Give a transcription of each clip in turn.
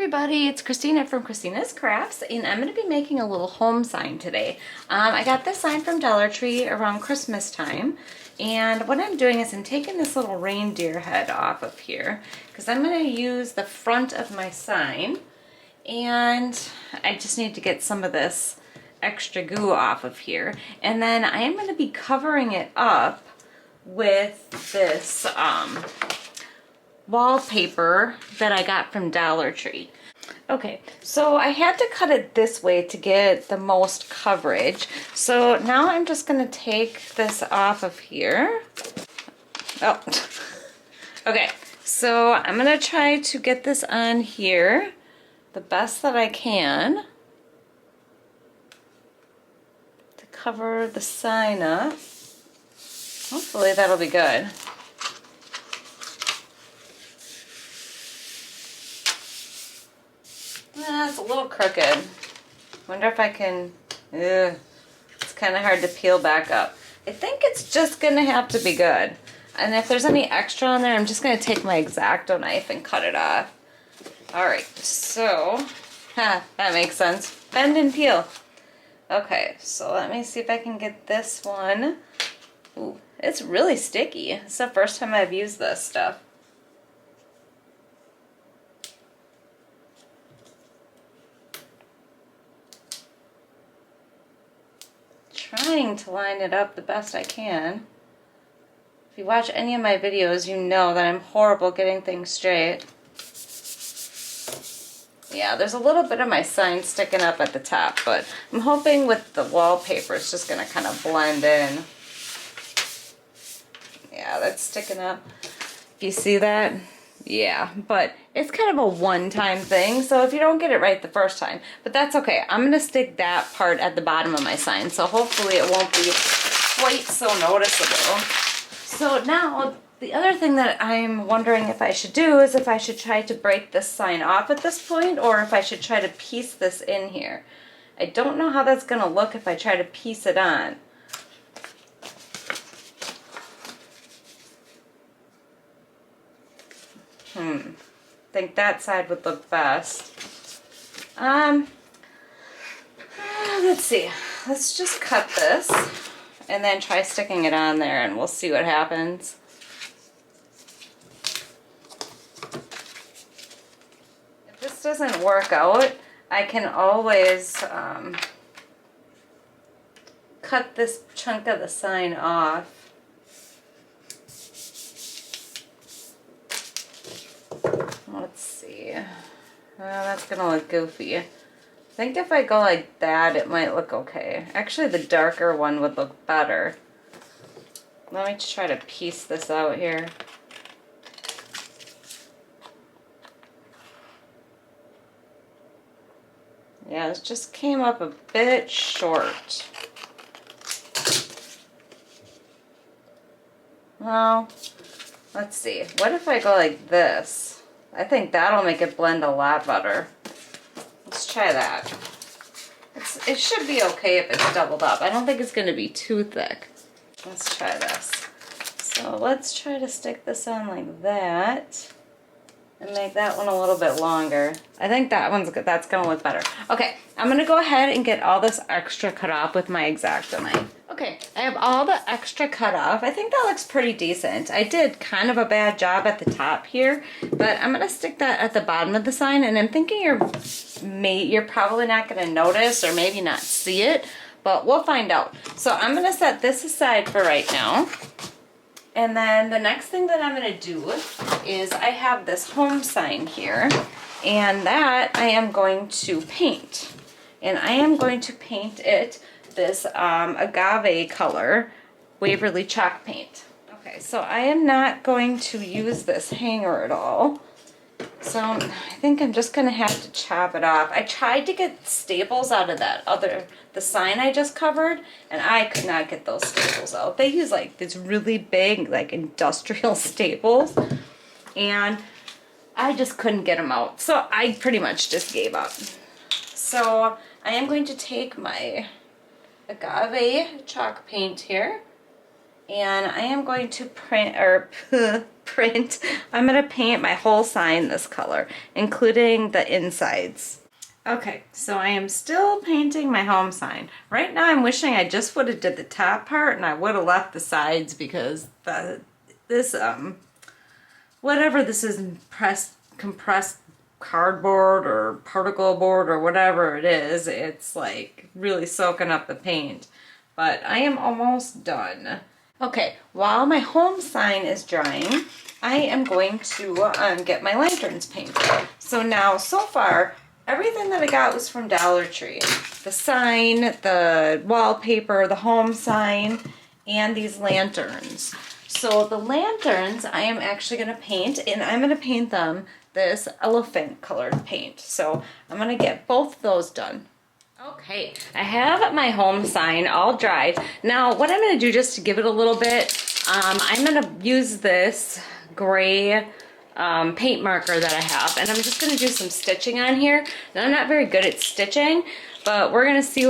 everybody, it's Kristina from Kristina's Krafts, and I'm going to be making a little home sign today. I got this sign from Dollar Tree around Christmas time, and what I'm doing is I'm taking this little reindeer head off of here because I'm going to use the front of my sign, and I just need to get some of this extra goo off of here, and then I am going to be covering it up with this wallpaper that I got from Dollar Tree. Okay, so I had to cut it this way to get the most coverage. So now I'm just gonna take this off of here. Oh, okay, so I'm gonna try to get this on here the best that I can to cover the sign up. Hopefully that'll be good. It's a little crooked. Wonder if I can, it's kind of hard to peel back up. I think it's just gonna have to be good. And if there's any extra on there, I'm just gonna take my X-Acto knife and cut it off. All right, so, that makes sense. Bend and peel. Okay, so let me see if I can get this one. Ooh, it's really sticky. It's the first time I've used this stuff. Trying to line it up the best I can. If you watch any of my videos, you know that I'm horrible getting things straight. Yeah, there's a little bit of my sign sticking up at the top, but I'm hoping with the wallpaper it's just gonna kind of blend in. Yeah, that's sticking up. If you see that, yeah, but it's kind of a one-time thing, so if you don't get it right the first time, but that's okay. I'm gonna stick that part at the bottom of my sign, so hopefully it won't be quite so noticeable. So now, the other thing that I'm wondering if I should do is if I should try to break this sign off at this point, or if I should try to piece this in here. I don't know how that's gonna look if I try to piece it on. I think that side would look best. Let's see. Let's just cut this and then try sticking it on there and we'll see what happens. If this doesn't work out, I can always cut this chunk of the sign off. Let's see. That's gonna look goofy. I think if I go like that, it might look okay. Actually, the darker one would look better. Let me try to piece this out here. Yeah, this just came up a bit short. Well, let's see. What if I go like this? I think that'll make it blend a lot better. Let's try that. It should be okay if it's doubled up. I don't think it's going to be too thick. Let's try this. So let's try to stick this on like that and make that one a little bit longer. I think that one's good. That's going to look better. Okay, I'm going to go ahead and get all this extra cut off with my X-Acto knife. Okay, I have all the extra cut off. I think that looks pretty decent. I did kind of a bad job at the top here, but I'm gonna stick that at the bottom of the sign, and I'm thinking you're probably not gonna notice or maybe not see it, but we'll find out. So I'm gonna set this aside for right now. And then the next thing that I'm gonna do is I have this home sign here, and that I am going to paint. And I am going to paint it this agave color Waverly chalk paint. Okay, so I am not going to use this hanger at all. So I think I'm just gonna have to chop it off. I tried to get staples out of the sign I just covered, and I could not get those staples out. They use like these really big, like industrial staples, and I just couldn't get them out. So I pretty much just gave up. So I am going to take my agave chalk paint here, And I am going to print, I'm going to paint my whole sign this color, including the insides. Okay, so I am still painting my home sign. Right now I'm wishing I just would have did the top part and I would have left the sides, because whatever this is, compressed cardboard or particle board or whatever it is, it's like really soaking up the paint. But I am almost done. Okay, while my home sign is drying, I am going to get my lanterns painted. So now, so far, everything that I got was from Dollar Tree. The sign, the wallpaper, the home sign, and these lanterns. So the lanterns I am actually going to paint, and I'm going to paint them this elephant colored paint. So I'm going to get both of those done. Okay, I have my home sign all dried. Now what I'm going to do, just to give it a little bit, I'm going to use this gray paint marker that I have, and I'm just going to do some stitching on here. Now I'm not very good at stitching, but we're going to see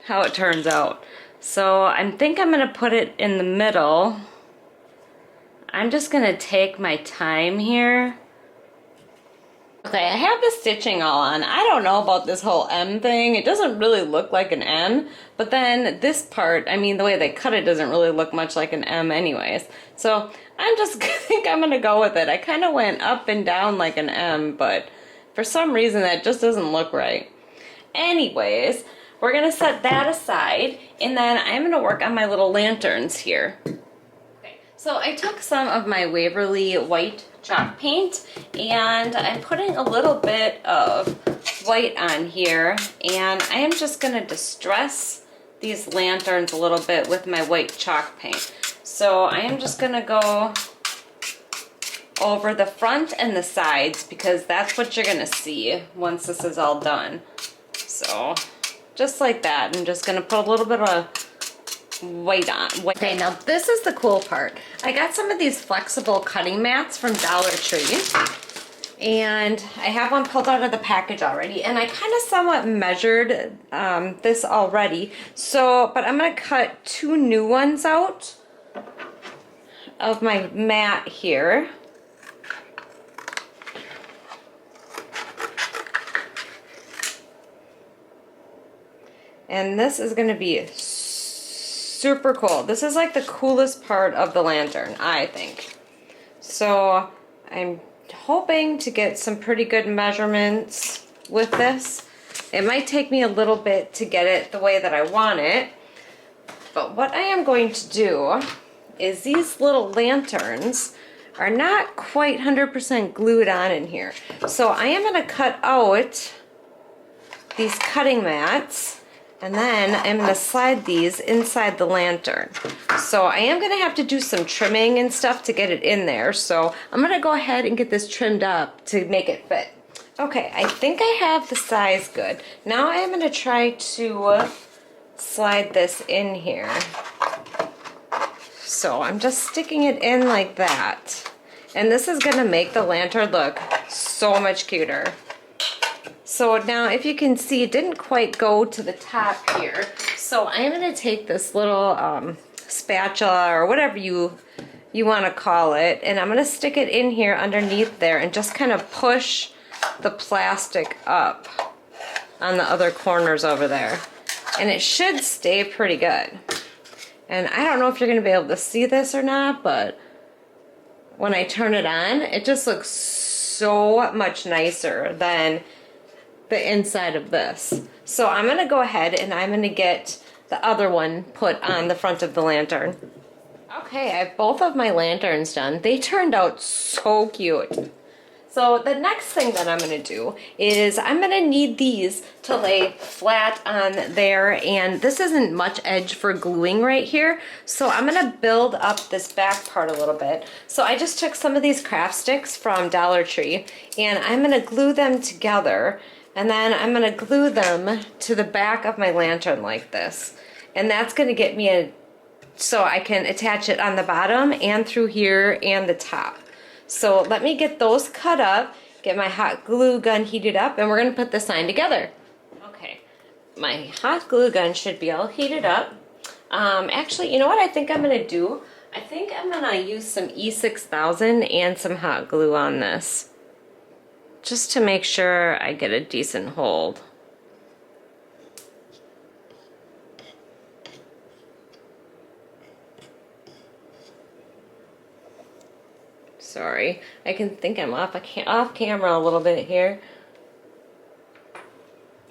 how it turns out. So I think I'm going to put it in the middle. I'm just going to take my time here. Okay, I have the stitching all on. I don't know about this whole M thing. It doesn't really look like an M, but then this part, I mean, the way they cut it doesn't really look much like an M anyways. So I'm just think I'm gonna go with it. I kind of went up and down like an M, but for some reason that just doesn't look right. Anyways, we're gonna set that aside, and then I'm gonna work on my little lanterns here. So I took some of my Waverly white chalk paint, and I'm putting a little bit of white on here, and I am just going to distress these lanterns a little bit with my white chalk paint. So I am just going to go over the front and the sides, because that's what you're going to see once this is all done. So just like that, I'm just going to put a little bit of white on. Okay, now this is the cool part. I got some of these flexible cutting mats from Dollar Tree, and I have one pulled out of the package already, and I kind of somewhat measured this already. So, but I'm going to cut 2 new ones out of my mat here. And this is going to be super cool. This is like the coolest part of the lantern, I think. So I'm hoping to get some pretty good measurements with this. It might take me a little bit to get it the way that I want it, but what I am going to do is, these little lanterns are not quite 100% glued on in here. So I am going to cut out these cutting mats, and then I'm going to slide these inside the lantern. So I am going to have to do some trimming and stuff to get it in there. So I'm going to go ahead and get this trimmed up to make it fit. Okay, I think I have the size good. Now I am going to try to slide this in here. So I'm just sticking it in like that. And this is going to make the lantern look so much cuter. So now, if you can see, it didn't quite go to the top here. So I'm going to take this little spatula, or whatever you want to call it, and I'm going to stick it in here underneath there and just kind of push the plastic up on the other corners over there. And it should stay pretty good. And I don't know if you're going to be able to see this or not, but when I turn it on, it just looks so much nicer than the inside of this. So I'm going to go ahead and I'm going to get the other one put on the front of the lantern. Okay, I have both of my lanterns done. They turned out so cute. So the next thing that I'm going to do is, I'm going to need these to lay flat on there, and this isn't much edge for gluing right here, so I'm going to build up this back part a little bit. So I just took some of these craft sticks from Dollar Tree, and I'm going to glue them together, and then I'm going to glue them to the back of my lantern like this, and that's going to get me so I can attach it on the bottom and through here and the top. So let me get those cut up, get my hot glue gun heated up, and we're going to put the sign together. Okay, my hot glue gun should be all heated up. Actually, you know what I think I'm gonna do? I think I'm gonna use some E6000 and some hot glue on this, just to make sure I get a decent hold. Sorry, I can think I'm off camera a little bit here.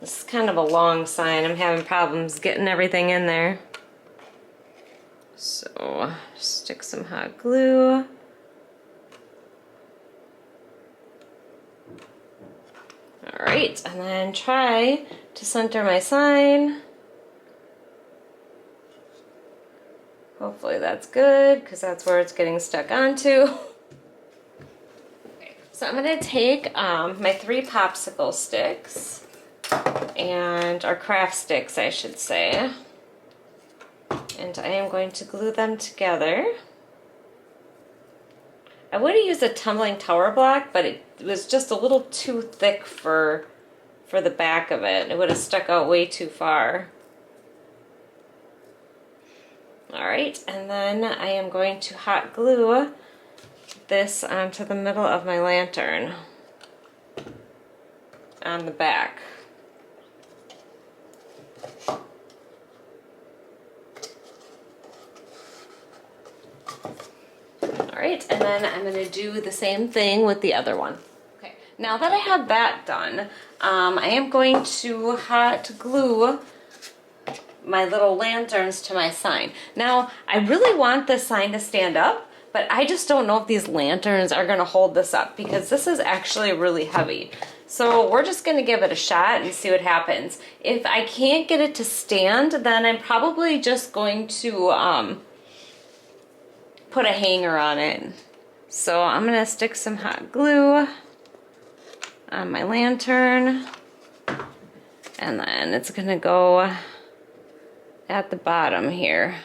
This is kind of a long sign. I'm having problems getting everything in there. So, stick some hot glue. Alright, and then try to center my sign. Hopefully that's good, because that's where it's getting stuck onto. So I'm going to take my 3 popsicle sticks, and or craft sticks I should say, and I am going to glue them together. I would have used a tumbling tower block, but it was just a little too thick for the back of it. It would have stuck out way too far. Alright, and then I am going to hot glue this onto the middle of my lantern on the back. Alright, and then I'm going to do the same thing with the other one. Okay, now that I have that done, I am going to hot glue my little lanterns to my sign. Now, I really want this sign to stand up, but I just don't know if these lanterns are going to hold this up, because this is actually really heavy. So we're just going to give it a shot and see what happens. If I can't get it to stand, then I'm probably just going to put a hanger on it. So I'm going to stick some hot glue on my lantern, and then it's going to go at the bottom here.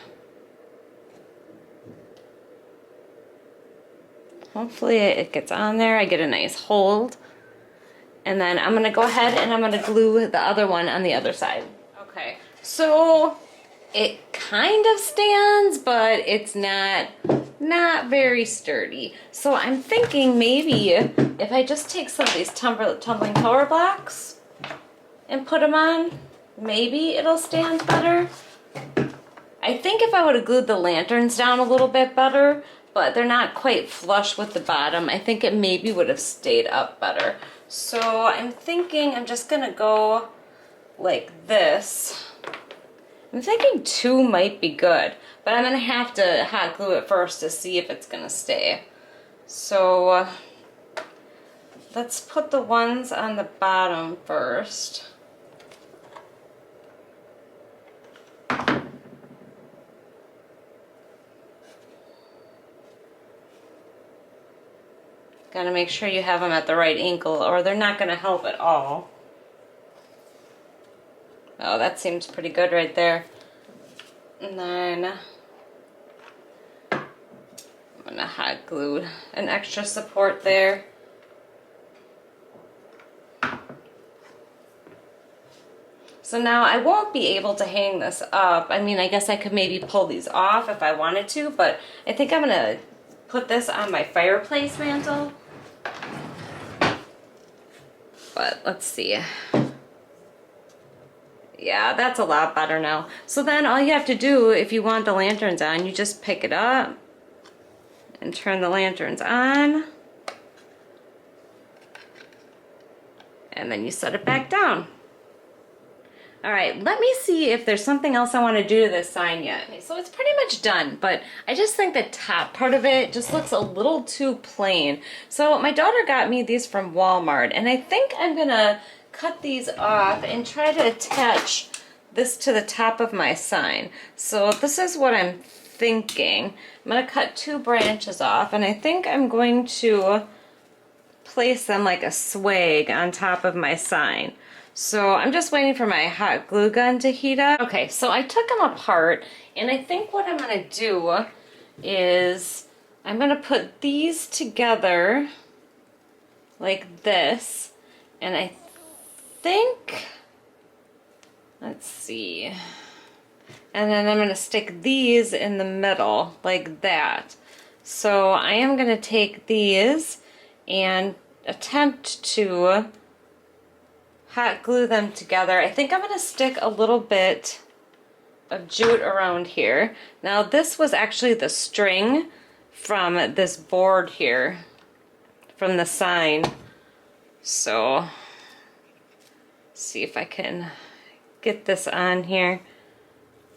Hopefully it gets on there. I get a nice hold. And then I'm going to go ahead and I'm going to glue the other one on the other side. Okay, so it kind of stands, but it's not very sturdy. So I'm thinking maybe if I just take some of these tumbling tower blocks and put them on, maybe it'll stand better. I think if I would have glued the lanterns down a little bit better, but they're not quite flush with the bottom, I think it maybe would have stayed up better. So I'm thinking I'm just gonna go like this. I'm thinking 2 might be good, but I'm gonna have to hot glue it first to see if it's gonna stay. So let's put the ones on the bottom first. Gotta make sure you have them at the right angle or they're not gonna help at all. Oh, that seems pretty good right there. And then I'm gonna hot glue an extra support there. So now I won't be able to hang this up. I mean, I guess I could maybe pull these off if I wanted to, but I think I'm gonna put this on my fireplace mantle. But let's see. Yeah, that's a lot better now. So then all you have to do, if you want the lanterns on, you just pick it up and turn the lanterns on. And then you set it back down. All right, let me see if there's something else I want to do to this sign yet. Okay, so it's pretty much done, but I just think the top part of it just looks a little too plain. So my daughter got me these from Walmart, and I think I'm gonna cut these off and try to attach this to the top of my sign. So this is what I'm thinking. I'm gonna cut 2 branches off, and I think I'm going to place them like a swag on top of my sign. So I'm just waiting for my hot glue gun to heat up. Okay, so I took them apart, and I think what I'm gonna do is I'm gonna put these together like this, and I think, let's see, And then I'm going to stick these in the middle like that. So I am going to take these and attempt to hot glue them together. I think I'm going to stick a little bit of jute around here. Now this was actually the string from this board here, from the sign. So see if I can get this on here.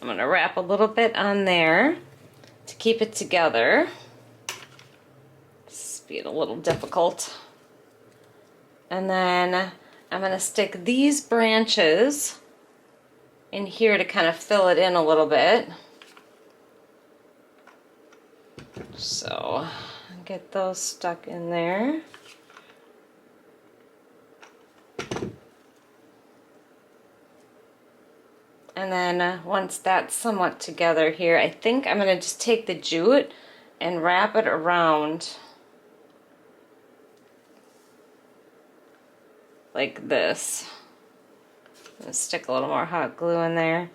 I'm going to wrap a little bit on there to keep it together. This is being a little difficult. And then I'm going to stick these branches in here to kind of fill it in a little bit. So get those stuck in there. And then once that's somewhat together here, I think I'm going to just take the jute and wrap it around like this. I'm going to stick a little more hot glue in there.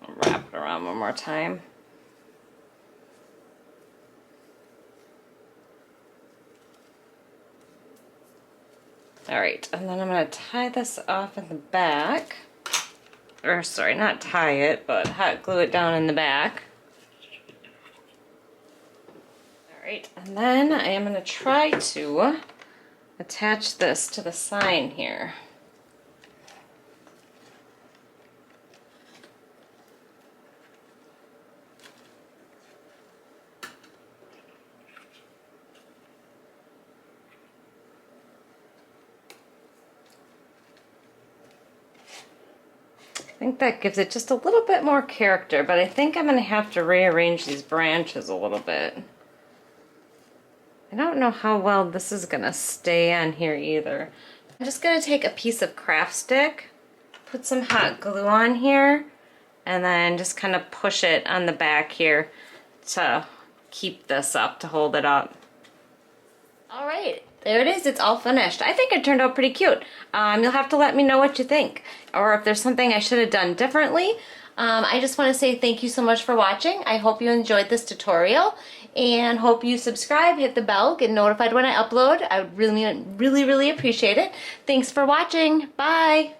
I'll wrap it around one more time. Alright, and then I'm going to tie this off in the back. Or sorry, not tie it, but hot glue it down in the back. Alright, and then I am going to try to attach this to the sign here. I think that gives it just a little bit more character, but I think I'm going to have to rearrange these branches a little bit. I don't know how well this is going to stay on here either. I'm just going to take a piece of craft stick, put some hot glue on here, and then just kind of push it on the back here to keep this up, to hold it up. Alright, there it is. It's all finished. I think it turned out pretty cute. You'll have to let me know what you think, or if there's something I should have done differently. I just want to say thank you so much for watching. I hope you enjoyed this tutorial, and hope you subscribe, hit the bell, get notified when I upload. I would really appreciate it. Thanks for watching. Bye!